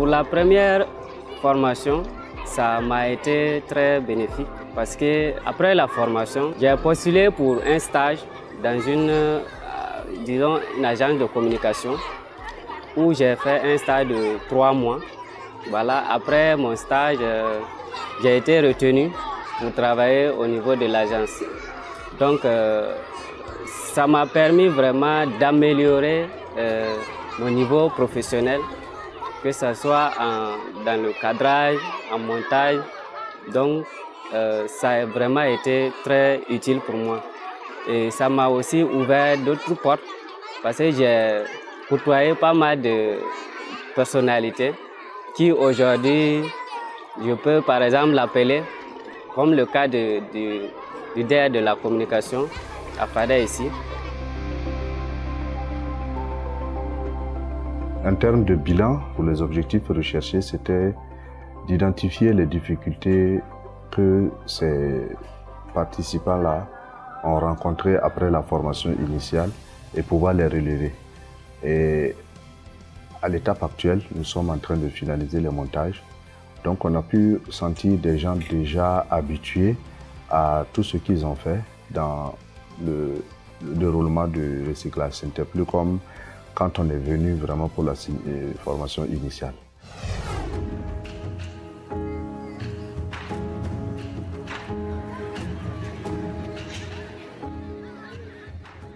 la première formation, ça m'a été très bénéfique parce que après la formation, j'ai postulé pour un stage dans une agence de communication où j'ai fait un stage de 3 mois. Voilà, après mon stage, j'ai été retenu pour travailler au niveau de l'agence. Donc, ça m'a permis vraiment d'améliorer mon niveau professionnel, que ce soit dans le cadrage, en montage. Donc, ça a vraiment été très utile pour moi. Et ça m'a aussi ouvert d'autres portes parce que j'ai côtoyé pas mal de personnalités qui aujourd'hui, je peux par exemple l'appeler, comme le cas du DER de la communication à Fada ici. En termes de bilan, pour les objectifs recherchés, c'était d'identifier les difficultés que ces participants-là ont rencontrées après la formation initiale et pouvoir les relever. Et à l'étape actuelle, nous sommes en train de finaliser les montages. Donc on a pu sentir des gens déjà habitués à tout ce qu'ils ont fait dans le déroulement du recyclage. Ce n'était plus comme quand on est venu vraiment pour la formation initiale.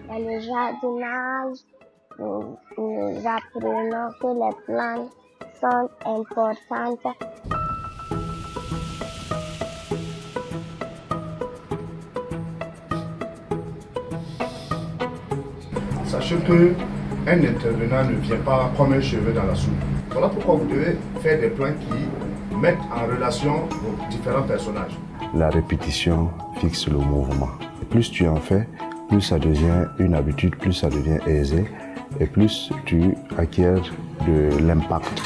Dans le jardinage, nous apprenons que les plantes sont importantes. Sachez qu'un intervenant ne vient pas comme un cheveu dans la soupe. Voilà pourquoi vous devez faire des plans qui mettent en relation vos différents personnages. La répétition fixe le mouvement. Et plus tu en fais, plus ça devient une habitude, plus ça devient aisé et plus tu acquiers de l'impact.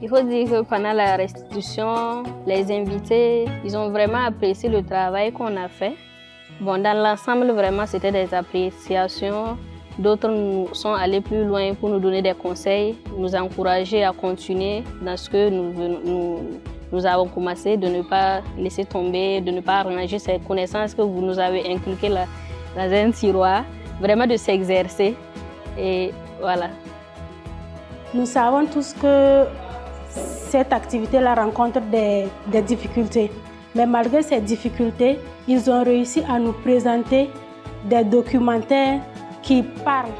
Il faut dire que pendant la restitution, les invités, ils ont vraiment apprécié le travail qu'on a fait. Bon, dans l'ensemble, vraiment, c'était des appréciations. D'autres sont allés plus loin pour nous donner des conseils, nous encourager à continuer dans ce que nous avons commencé, de ne pas laisser tomber, de ne pas ranger ces connaissances que vous nous avez inculquées là, dans un tiroir, vraiment de s'exercer. Et voilà. Nous savons tous que cette activité-là rencontre des difficultés. Mais malgré ces difficultés, ils ont réussi à nous présenter des documentaires qui parlent,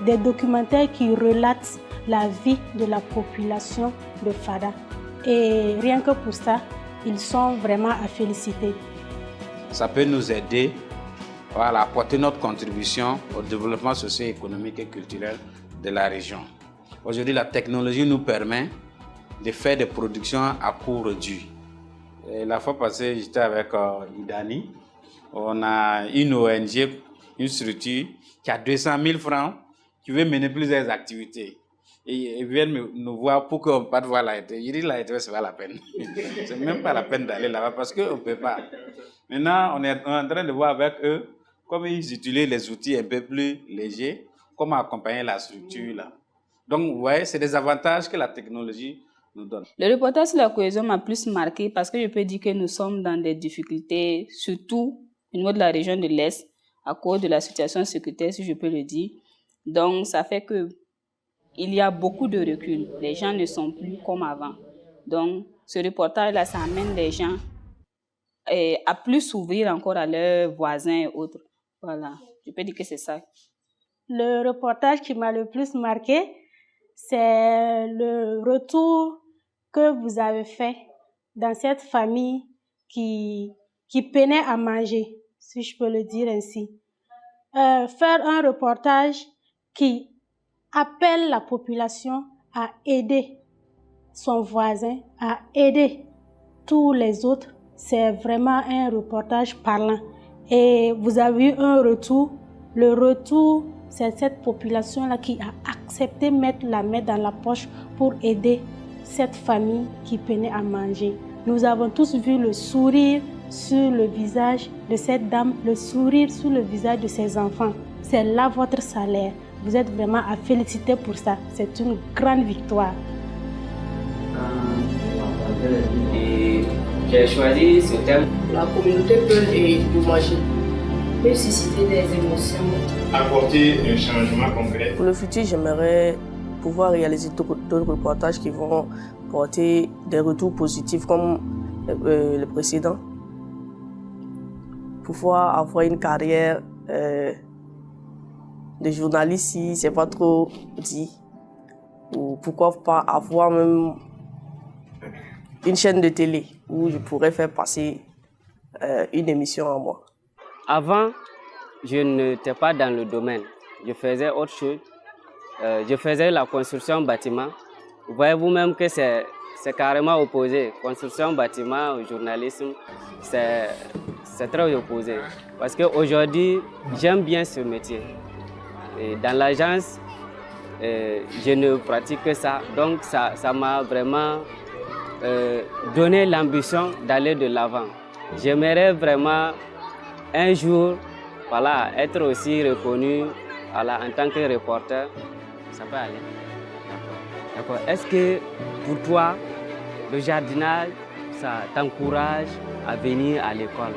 des documentaires qui relatent la vie de la population de Fada. Et rien que pour ça, ils sont vraiment à féliciter. Ça peut nous aider à apporter notre contribution au développement socio-économique et culturel de la région. Aujourd'hui, la technologie nous permet de faire des productions à coût réduit. Et la fois passée, j'étais avec Idani. On a une ONG, une structure qui a 200 000 francs, qui veut mener plusieurs activités. Et ils viennent nous voir pour qu'on parte voir la RT. Je dis la RT, c'est pas la peine. C'est même pas la peine d'aller là-bas parce qu'on ne peut pas. Maintenant, on est en train de voir avec eux comment ils utilisent les outils un peu plus légers, comment accompagner la structure là. Donc, vous voyez, c'est des avantages que la technologie nous donne. Le reportage sur la cohésion m'a plus marqué parce que je peux dire que nous sommes dans des difficultés, surtout au niveau de la région de l'Est, à cause de la situation sécuritaire, si je peux le dire. Donc, ça fait que il y a beaucoup de recul. Les gens ne sont plus comme avant. Donc, ce reportage-là, ça amène les gens à plus s'ouvrir encore à leurs voisins et autres. Voilà, je peux dire que c'est ça. Le reportage qui m'a le plus marqué, c'est le retour que vous avez fait dans cette famille qui peinait à manger, si je peux le dire ainsi. Faire un reportage qui appelle la population à aider son voisin, à aider tous les autres, c'est vraiment un reportage parlant. Et vous avez eu un retour. Le retour, c'est cette population-là qui a accepté de mettre la main dans la poche pour aider cette famille qui peinait à manger. Nous avons tous vu le sourire sur le visage de cette dame, le sourire sur le visage de ses enfants. C'est là votre salaire. Vous êtes vraiment à féliciter pour ça. C'est une grande victoire. Et j'ai choisi ce thème. La communauté Peul et Boumagie peut susciter des émotions. Apporter un changement concret. Pour le futur, j'aimerais pouvoir réaliser d'autres reportages qui vont porter des retours positifs comme le précédent. Pouvoir avoir une carrière de journaliste si c'est pas trop dit. Ou pourquoi pas avoir même une chaîne de télé où je pourrais faire passer une émission à moi. Avant, je n'étais pas dans le domaine. Je faisais autre chose. Je faisais la construction bâtiment. Vous voyez vous-même que c'est carrément opposé. Construction bâtiment au journalisme, c'est très opposé. Parce qu'aujourd'hui, j'aime bien ce métier. Et dans l'agence, je ne pratique que ça. Donc ça m'a vraiment donné l'ambition d'aller de l'avant. J'aimerais vraiment un jour être aussi reconnu en tant que reporter. Ça peut aller. D'accord. Est-ce que pour toi, le jardinage, ça t'encourage à venir à l'école?